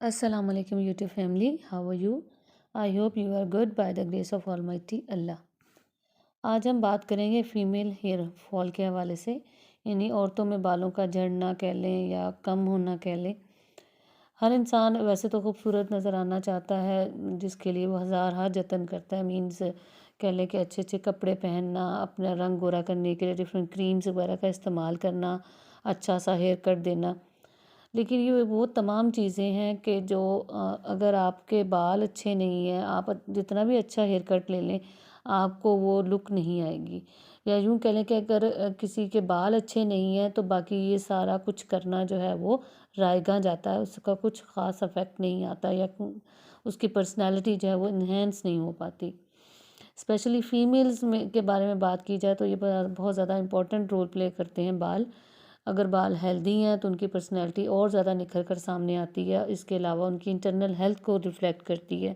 Assalamu alaikum YouTube family. How are you? I hope you are good by the grace of Almighty Allah. आज हम बात करेंगे female hair fall के हवाले से, यानी औरतों में बालों का झड़ना कह लें या कम होना कह लें। हर इंसान वैसे तो खूबसूरत नज़र आना चाहता है, जिसके लिए वो हज़ार जतन करता है। मीन्स कह लें कि अच्छे अच्छे कपड़े पहनना, अपना रंग गोरा करने के लिए डिफरेंट क्रीम्स वगैरह का इस्तेमाल करना, अच्छा सा हेयर कट देना। लेकिन ये वो तमाम चीज़ें हैं कि जो अगर आपके बाल अच्छे नहीं हैं, आप जितना भी अच्छा हेयर कट ले लें, आपको वो लुक नहीं आएगी। या यूँ कह लें कि अगर किसी के बाल अच्छे नहीं हैं तो बाकी ये सारा कुछ करना जो है वो रायगा जाता है, उसका कुछ ख़ास इफ़ेक्ट नहीं आता या उसकी पर्सनैलिटी जो है वो इन्हेंस नहीं हो पाती। स्पेशली फ़ीमेल्स में के बारे में बात की जाए तो ये बहुत ज़्यादा इम्पोर्टेंट रोल प्ले करते हैं बाल। अगर बाल हेल्दी हैं तो उनकी पर्सनैलिटी और ज़्यादा निखर कर सामने आती है। इसके अलावा उनकी इंटरनल हेल्थ को रिफ्लेक्ट करती है।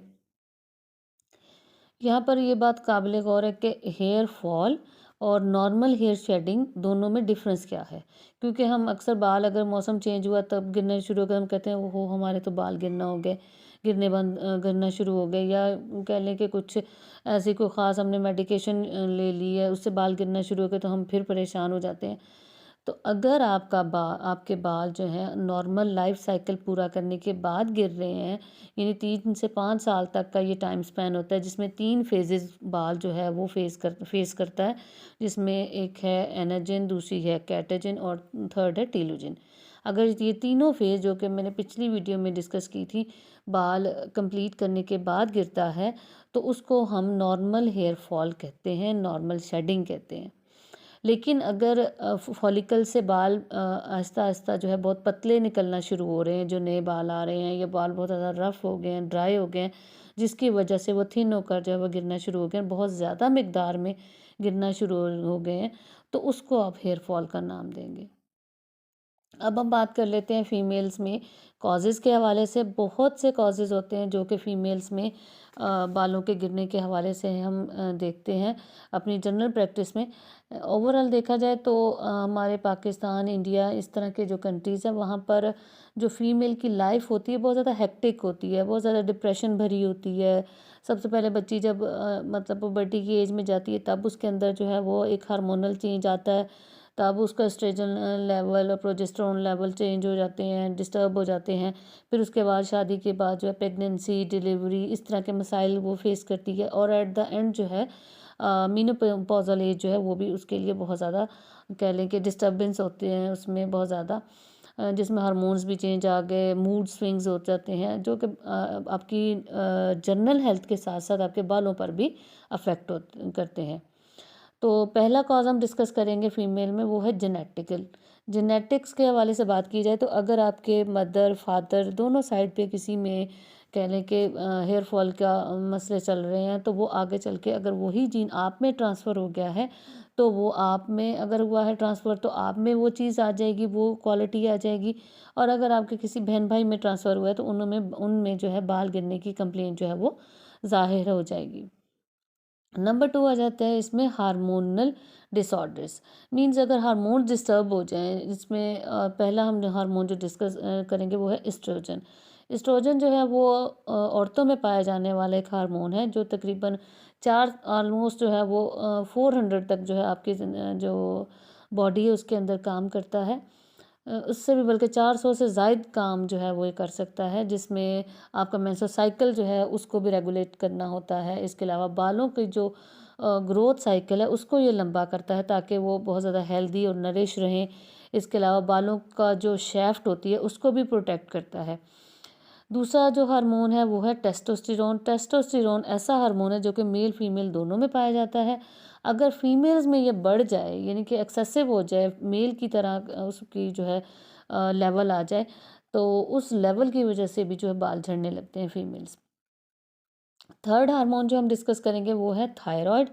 यहाँ पर ये बात काबिल गौर है कि हेयर फॉल और नॉर्मल हेयर शेडिंग दोनों में डिफरेंस क्या है। क्योंकि हम अक्सर बाल अगर मौसम चेंज हुआ तब गिरना शुरू हो गए, हम कहते हैं ओहो हमारे तो बाल गिरना हो गए, गिरना शुरू हो गए। या कह लें कि कुछ ऐसी कोई ख़ास हमने मेडिकेशन ले ली है, उससे बाल गिरना शुरू हो गए तो हम फिर परेशान हो जाते हैं। तो अगर आपके बाल जो हैं नॉर्मल लाइफ साइकिल पूरा करने के बाद गिर रहे हैं, यानी 3 से 5 साल तक का ये टाइम स्पैन होता है, जिसमें 3 फेजेस बाल जो है वो फेस करता है, जिसमें एक है एनाजिन, दूसरी है कैटाजिन और थर्ड है टीलोजिन। अगर ये तीनों फेज जो कि मैंने पिछली वीडियो में डिस्कस की थी, बाल कंप्लीट करने के बाद गिरता है, तो उसको हम नॉर्मल हेयर फॉल कहते हैं, नॉर्मल शेडिंग कहते हैं। लेकिन अगर फॉलिकल से बाल आहिस्ता आहिस्ता जो है बहुत पतले निकलना शुरू हो रहे हैं, जो नए बाल आ रहे हैं, या बाल बहुत ज़्यादा रफ़ हो गए हैं, ड्राई हो गए हैं, जिसकी वजह से वो थिन होकर जो है वो गिरना शुरू हो गए हैं, बहुत ज़्यादा मिकदार में गिरना शुरू हो गए हैं, तो उसको आप हेयर फॉल का नाम देंगे। अब हम बात कर लेते हैं फीमेल्स में कॉजेज़ के हवाले से। बहुत से कॉजेज़ होते हैं जो कि फ़ीमेल्स में बालों के गिरने के हवाले से हम देखते हैं अपनी जनरल प्रैक्टिस में। ओवरऑल देखा जाए तो हमारे पाकिस्तान, इंडिया, इस तरह के जो कंट्रीज़ हैं वहाँ पर जो फ़ीमेल की लाइफ होती है बहुत ज़्यादा हेक्टिक होती है, बहुत ज़्यादा डिप्रेशन भरी होती है। सबसे पहले बच्ची जब मतलब पुबर्टी की एज में जाती है तब उसके अंदर जो है वो एक हार्मोनल चेंज आता है, तब उसका एस्ट्रोजन लेवल और प्रोजेस्टेरोन लेवल चेंज हो जाते हैं, डिस्टर्ब हो जाते हैं। फिर उसके बाद शादी के बाद जो है प्रेगनेंसी, डिलीवरी, इस तरह के मसाइल वो फेस करती है, और एट द एंड जो है मेनोपॉज़ल एज जो है वो भी उसके लिए बहुत ज़्यादा कह लें कि डिस्टर्बेंस होते हैं उसमें बहुत ज़्यादा, जिसमें हार्मोन्स भी चेंज आ गए, मूड स्विंग्स हो जाते हैं, जो कि आपकी जनरल हेल्थ के साथ साथ आपके बालों पर भी अफेक्ट करते हैं। तो पहला कॉज़ हम डिस्कस करेंगे फीमेल में, वो है जेनेटिकल। जेनेटिक्स के हवाले से बात की जाए तो अगर आपके मदर फादर दोनों साइड पे किसी में कह लें कि हेयर फॉल का मसले चल रहे हैं, तो वो आगे चल के अगर वही जीन आप में ट्रांसफ़र हो गया है, तो वो आप में अगर हुआ है ट्रांसफ़र तो आप में वो चीज़ आ जाएगी, वो क्वालिटी आ जाएगी। और अगर आपके किसी बहन भाई में ट्रांसफ़र हुआ है तो उनमें उनमें जो है बाल गिरने की कंप्लेंट जो है वो ज़ाहिर हो जाएगी। नंबर 2 आ जाता है इसमें हार्मोनल डिसऑर्डर्स। मीन्स अगर हार्मोन डिस्टर्ब हो जाएँ, इसमें पहला हम हार्मोन जो डिस्कस करेंगे वो है एस्ट्रोजन। एस्ट्रोजन जो है वो औरतों में पाया जाने वाला एक हार्मोन है, जो तकरीबन 4 ऑलमोस्ट जो है वो 400 तक जो है आपकी जो बॉडी है उसके अंदर काम करता है। उससे भी बल्कि 400 से ज़ायद काम जो है वो ये कर सकता है, जिसमें आपका मेंस्ट्रुअल साइकिल जो है उसको भी रेगुलेट करना होता है। इसके अलावा बालों की जो ग्रोथ साइकिल है उसको ये लंबा करता है ताकि वो बहुत ज़्यादा हेल्दी और नरिश रहें। इसके अलावा बालों का जो शैफ्ट होती है उसको भी प्रोटेक्ट करता है। दूसरा जो हार्मोन है वो है टेस्टोस्टेरोन। टेस्टोस्टेरोन ऐसा हार्मोन है जो कि मेल फीमेल दोनों में पाया जाता है। अगर फीमेल्स में ये बढ़ जाए, यानी कि एक्सेसिव हो जाए, मेल की तरह उसकी जो है लेवल आ जाए, तो उस लेवल की वजह से भी जो है बाल झड़ने लगते हैं फीमेल्स। थर्ड हार्मोन जो हम डिस्कस करेंगे वो है थायराइड।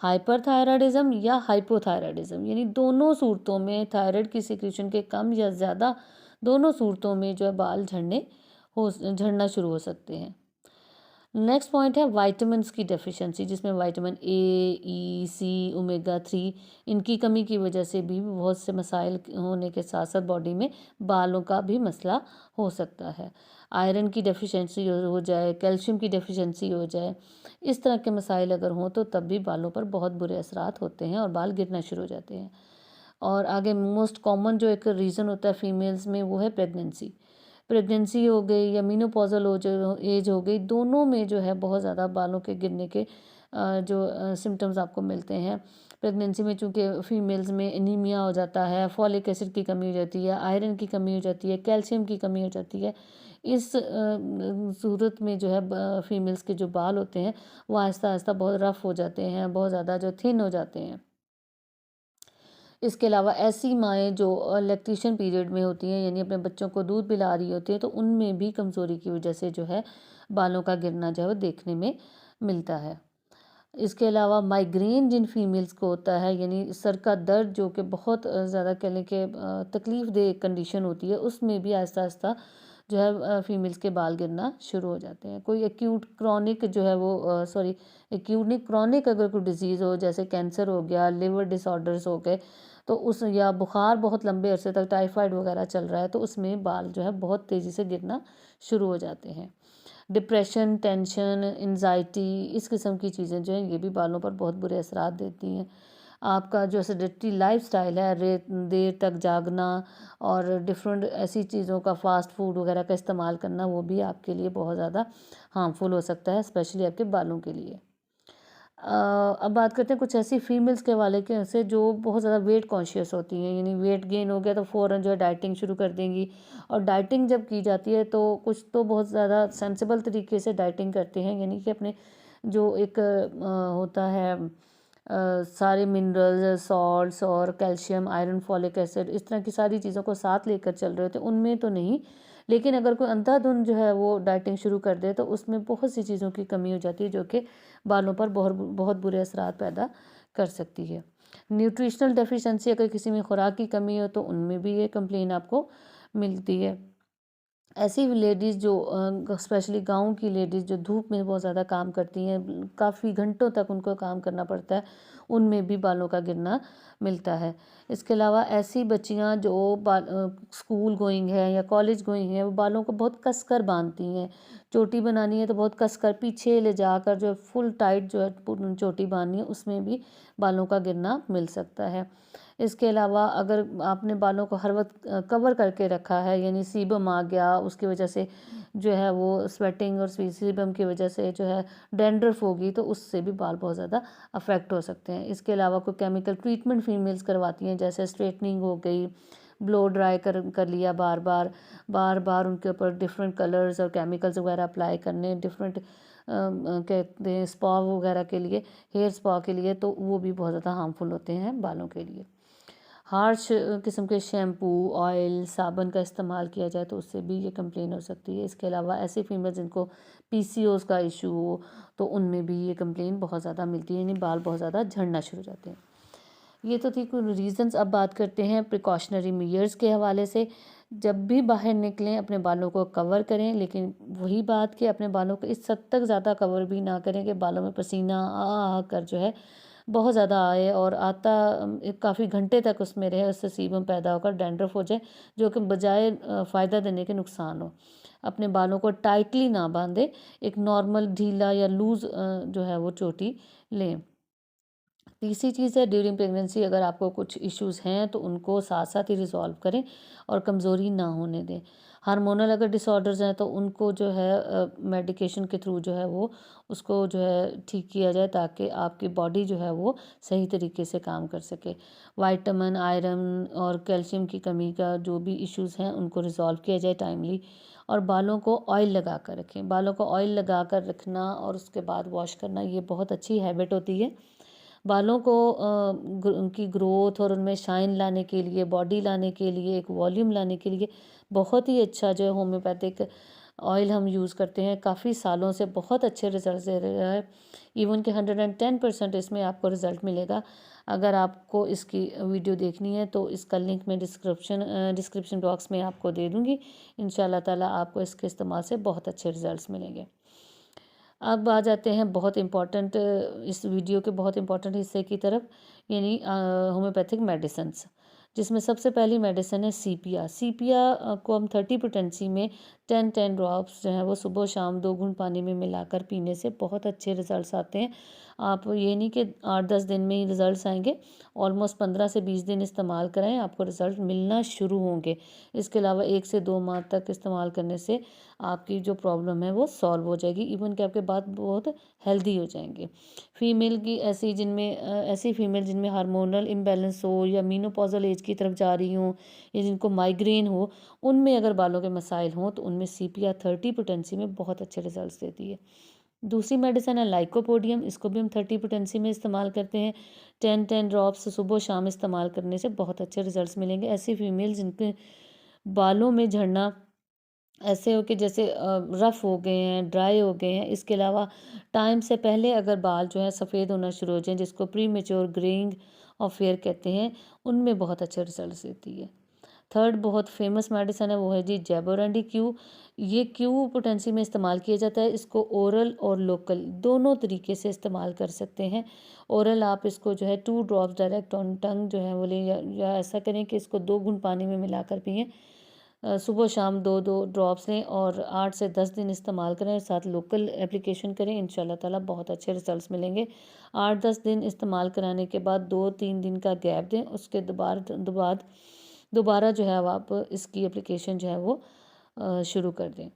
हाइपरथायरायडिज्म या हाइपोथायरायडिज्म, यानी दोनों सूरतों में थायराइड की सिक्रीशन के कम या ज़्यादा, दोनों सूरतों में जो है बाल झड़ना शुरू हो सकते हैं। नेक्स्ट पॉइंट है विटामिन्स की डेफिशिएंसी, जिसमें vitamin A, E, C, omega 3 इनकी कमी की वजह से भी बहुत से मसाइल होने के साथ साथ बॉडी में बालों का भी मसला हो सकता है। आयरन की डेफिशिएंसी हो जाए, कैल्शियम की डेफिशिएंसी हो जाए, इस तरह के मसाइल अगर हों तो तब भी बालों पर बहुत बुरे असरात होते हैं और बाल गिरना शुरू हो जाते हैं। और आगे मोस्ट कॉमन जो एक रीज़न होता है फीमेल्स में, वो है प्रेगनेंसी। प्रेगनेंसी हो गई या मीनोपॉज़ल हो जो एज हो गई, दोनों में जो है बहुत ज़्यादा बालों के गिरने के जो सिम्टम्स आपको मिलते हैं। प्रेगनेंसी में चूँकि फीमेल्स में एनीमिया हो जाता है, फॉलिक एसिड की कमी हो जाती है, आयरन की कमी हो जाती है, कैल्शियम की कमी हो जाती है। इस सूरत में जो है फीमेल्स के जो बाल होते हैं वो आहिस्ता-आहिस्ता बहुत रफ़ हो जाते हैं, बहुत ज़्यादा जो थिन हो जाते हैं। इसके अलावा ऐसी माएँ जो लैक्टेशन पीरियड में होती हैं, यानी अपने बच्चों को दूध पिला रही होती हैं, तो उनमें भी कमज़ोरी की वजह से जो है बालों का गिरना जो है वो देखने में मिलता है। इसके अलावा माइग्रेन जिन फीमेल्स को होता है, यानी सर का दर्द जो कि बहुत ज़्यादा कह लें कि तकलीफ़ देह कंडीशन होती है, उसमें भी आहिस्ता-आहिस्ता जो है फीमेल्स के बाल गिरना शुरू हो जाते हैं। कोई एक्यूट क्रॉनिक जो है वो सॉरी एक्यूट नहीं, क्रॉनिक अगर कोई डिज़ीज़ हो, जैसे कैंसर हो गया, लिवर डिसऑर्डर्स हो गए, तो उस या बुखार बहुत लंबे अरसे तक टाइफाइड वगैरह चल रहा है, तो उसमें बाल जो है बहुत तेज़ी से गिरना शुरू हो जाते हैं। डिप्रेशन, टेंशन, एंजाइटी, इस किस्म की चीज़ें जो हैं ये भी बालों पर बहुत बुरे असरात देती हैं। आपका जो सेडेंटरी लाइफ़स्टाइल है, रे देर तक जागना और डिफ़रेंट ऐसी चीज़ों का फ़ास्ट फूड वगैरह का इस्तेमाल करना, वो भी आपके लिए बहुत ज़्यादा हार्मफुल हो सकता है, स्पेशली आपके बालों के लिए। अब बात करते हैं कुछ ऐसी फीमेल्स के हवाले के से जो बहुत ज़्यादा वेट कॉन्शियस होती हैं, यानी वेट गेन हो गया तो फ़ौरन जो है डाइटिंग शुरू कर देंगी। और डाइटिंग जब की जाती है तो कुछ तो बहुत ज़्यादा सेंसिबल तरीके से डाइटिंग करते हैं, यानी कि अपने जो एक होता है सारे मिनरल्स, सॉल्ट्स और कैल्शियम, आयरन, फॉलिक एसिड, इस तरह की सारी चीज़ों को साथ लेकर चल रहे होते हैं, उनमें तो नहीं। लेकिन अगर कोई अंधाधुंध जो है वो डाइटिंग शुरू कर दे तो उसमें बहुत सी चीज़ों की कमी हो जाती है, जो कि बालों पर बहुत बहुत बुरे असरात पैदा कर सकती है। न्यूट्रिशनल डेफिशिएंसी अगर किसी में खुराक की कमी हो तो उनमें भी ये कंप्लेन आपको मिलती है। ऐसी लेडीज़ जो स्पेशली गाँव की लेडीज़ जो धूप में बहुत ज़्यादा काम करती हैं, काफ़ी घंटों तक उनको काम करना पड़ता है, उनमें भी बालों का गिरना मिलता है। इसके अलावा ऐसी बच्चियाँ जो स्कूल गोइंग है या कॉलेज गोइंग है, वो बालों को बहुत कस कर बाँधती हैं। चोटी बनानी है तो बहुत कस कर पीछे ले जाकर जो फुल टाइट जो है चोटी बाँधनी है, उसमें भी बालों का गिरना मिल सकता है। इसके अलावा अगर आपने बालों को हर वक़्त कवर करके रखा है, यानी सीबम आ गया, उसकी वजह से जो है वो स्वेटिंग और सीबम की वजह से जो है डैंड्रफ होगी, तो उससे भी बाल बहुत ज़्यादा अफ़ेक्ट हो सकते हैं। इसके अलावा कोई केमिकल ट्रीटमेंट फीमेल्स करवाती हैं, जैसे स्ट्रेटनिंग हो गई, ब्लो ड्राई कर लिया बार-बार, बार-बार उनके ऊपर डिफरेंट कलर्स और केमिकल्स वगैरह अप्लाई करने, डिफरेंट कहते हैं स्पा वगैरह के लिए, हेयर स्पा के लिए, तो वो भी बहुत ज़्यादा हार्मफुल होते हैं बालों के लिए। हार्श किस्म के शैम्पू, ऑयल, साबुन का इस्तेमाल किया जाए तो उससे भी ये कंप्लेन हो सकती है। इसके अलावा ऐसी फीमेल जिनको पीसीओएस का इशू हो तो उनमें भी ये कंप्लेन बहुत ज़्यादा मिलती है, यानी बाल बहुत ज़्यादा झड़ना शुरू हो जाते हैं। ये तो थी कुछ रीज़न्स। अब बात करते हैं प्रिकॉशनरी मेजर्स के हवाले से। जब भी बाहर निकलें अपने बालों को कवर करें, लेकिन वही बात कि अपने बालों को इस हद तक ज़्यादा कवर भी ना करें कि बालों में पसीना आ कर जो है बहुत ज़्यादा आए और आता काफ़ी घंटे तक उसमें रहे, उससे सीबम पैदा होकर डैंड्रफ हो जाए, जो कि बजाय फ़ायदा देने के नुकसान हो। अपने बालों को टाइटली ना बांधें, एक नॉर्मल ढीला या लूज़ जो है वो चोटी लें। तीसरी चीज़ है, ड्यूरिंग प्रेगनेंसी अगर आपको कुछ इश्यूज़ हैं तो उनको साथ साथ ही रिजॉल्व करें और कमज़ोरी ना होने दें। हार्मोनल अगर डिसऑर्डर्स हैं तो उनको जो है मेडिकेशन के थ्रू जो है वो उसको जो है ठीक किया जाए, ताकि आपकी बॉडी जो है वो सही तरीके से काम कर सके। विटामिन, आयरन और कैल्शियम की कमी का जो भी इश्यूज़ हैं उनको रिजॉल्व किया जाए टाइमली। और बालों को ऑयल लगा कर रखें। बालों को ऑयल लगा कर रखना और उसके बाद वॉश करना, ये बहुत अच्छी हैबिट होती है। बालों को उनकी ग्रोथ और उनमें शाइन लाने के लिए, बॉडी लाने के लिए, एक वॉल्यूम लाने के लिए बहुत ही अच्छा जो है होम्योपैथिक ऑयल हम यूज़ करते हैं। काफ़ी सालों से बहुत अच्छे रिजल्ट दे रहा है। इवन कि 110% इसमें आपको रिज़ल्ट मिलेगा। अगर आपको इसकी वीडियो देखनी है तो इसका लिंक मैं डिस्क्रिप्शन बॉक्स में आपको दे दूँगी। इंशाल्लाह ताला आपको इसके इस्तेमाल से बहुत अच्छे रिज़ल्ट्स मिलेंगे। अब आ जाते हैं बहुत इम्पोर्टेंट इस वीडियो के बहुत इम्पोर्टेंट हिस्से की तरफ, यानी होम्योपैथिक मेडिसिन्स, जिसमें सबसे पहली मेडिसिन है सीपिया। सीपिया को हम 30 पोटेंसी में 10 ड्रॉप्स जो है वो सुबह शाम 2 घूंट पानी में मिलाकर पीने से बहुत अच्छे रिजल्ट्स आते हैं। आप ये नहीं कि 8-10 दिन में ही रिजल्ट्स आएंगे, ऑलमोस्ट 15 से 20 दिन इस्तेमाल कराएं, आपको रिजल्ट मिलना शुरू होंगे। इसके अलावा 1 से 2 माह तक इस्तेमाल करने से आपकी जो प्रॉब्लम है वो सॉल्व हो जाएगी, इवन कि आपके बात बहुत हेल्दी हो जाएंगे। फीमेल की ऐसी फीमेल जिनमें हार्मोनल इम्बैलेंस हो या मीनोपॉजल एज की तरफ जा रही हो या जिनको माइग्रेन हो, उनमें अगर बालों के मसाइल हों तो उनमें सीपिया 30 पोटेंसी में बहुत अच्छे रिजल्ट्स देती है। दूसरी मेडिसिन है लाइकोपोडियम, इसको भी हम 30 पोटेंसी में इस्तेमाल करते हैं। 10 ड्रॉप्स सुबह शाम इस्तेमाल करने से बहुत अच्छे रिजल्ट्स मिलेंगे। ऐसी फीमेल जिनके बालों में झड़ना ऐसे हो कि जैसे रफ़ हो गए हैं, ड्राई हो गए हैं, इसके अलावा टाइम से पहले अगर बाल जो है सफ़ेद होना शुरू हो जाएं, जिसको प्रीमेच्योर ग्रेइंग ऑफ हेयर कहते हैं, उनमें बहुत अच्छे रिजल्ट्स देती है। थर्ड बहुत फेमस मेडिसिन है वो है जी जैबोरंडी क्यू। ये क्यू पोटेंसी में इस्तेमाल किया जाता है, इसको ओरल और लोकल दोनों तरीके से इस्तेमाल कर सकते हैं। ओरल आप इसको जो है 2 ड्रॉप्स डायरेक्ट ऑन टंग जो है वो लें, या ऐसा करें कि इसको 2 घूंट पानी में मिलाकर पिएं। सुबह शाम 2-2 ड्रॉप्स लें और 8 से 10 दिन इस्तेमाल करें, साथ लोकल एप्लीकेशन करें, इंशाल्लाह ताला बहुत अच्छे रिजल्ट्स मिलेंगे। 8-10 दिन इस्तेमाल कराने के बाद 2-3 दिन का गैप दें, उसके दोबारा जो है अब आप इसकी एप्लीकेशन जो है वो शुरू कर दें।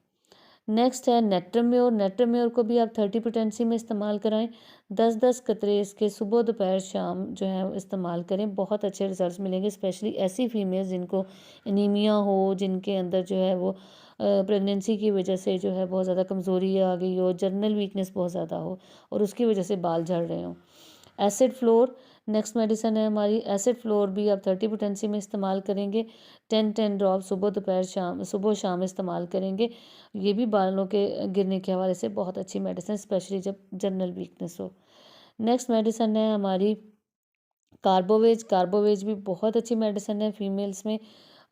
नेक्स्ट है नेट्रम्योर। नेट्रम्योर को भी आप 30 पोटेंसी में इस्तेमाल कराएं। 10-10 कतरे इसके सुबह दोपहर शाम जो है वो इस्तेमाल करें, बहुत अच्छे रिजल्ट्स मिलेंगे। स्पेशली ऐसी फीमेल्स जिनको एनीमिया हो, जिनके अंदर जो है वो प्रेगनेंसी की वजह से जो है बहुत ज़्यादा कमज़ोरी आ गई हो, जनरल वीकनेस बहुत ज़्यादा हो और उसकी वजह से बाल झड़ रहे हों। एसिड फ्लोर नेक्स्ट मेडिसिन है हमारी। एसिड फ्लोर भी आप 30 पोटेंसी में इस्तेमाल करेंगे। 10 ड्रॉप सुबह शाम इस्तेमाल करेंगे। ये भी बालों के गिरने के हवाले से बहुत अच्छी मेडिसिन, स्पेशली जब जनरल वीकनेस हो। नेक्स्ट मेडिसिन है हमारी कार्बोवेज। कार्बोवेज भी बहुत अच्छी मेडिसिन है फीमेल्स में,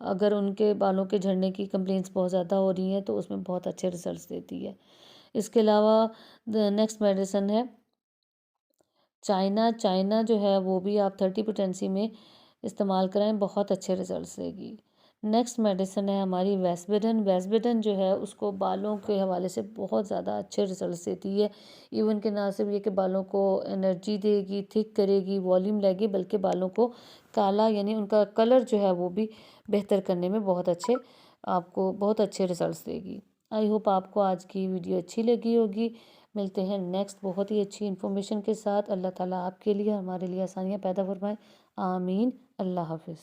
अगर उनके बालों के झड़ने की कंप्लेंट्स बहुत ज़्यादा हो रही हैं तो उसमें बहुत अच्छे रिजल्ट्स देती है। इसके अलावा नेक्स्ट मेडिसिन है चाइना। चाइना जो है वो भी आप 30 पोटेंसी में इस्तेमाल कराएं, बहुत अच्छे रिजल्ट्स देगी। नेक्स्ट मेडिसिन है हमारी वेस्पेडन। वेस्पेडन जो है उसको बालों के हवाले से बहुत ज़्यादा अच्छे रिजल्ट्स देती है। इवन के ना सिर्फ ये कि बालों को एनर्जी देगी, थिक करेगी, वॉल्यूम लेगी, बल्कि बालों को काला यानी उनका कलर जो है वो भी बेहतर करने में आपको बहुत अच्छे रिजल्ट्स देगी। आई होप आपको आज की वीडियो अच्छी लगी होगी। मिलते हैं नेक्स्ट बहुत ही अच्छी इन्फॉर्मेशन के साथ। अल्लाह ताला आपके लिए हमारे लिए आसानियाँ पैदा फरमाए। आमीन। अल्लाह हाफिज़।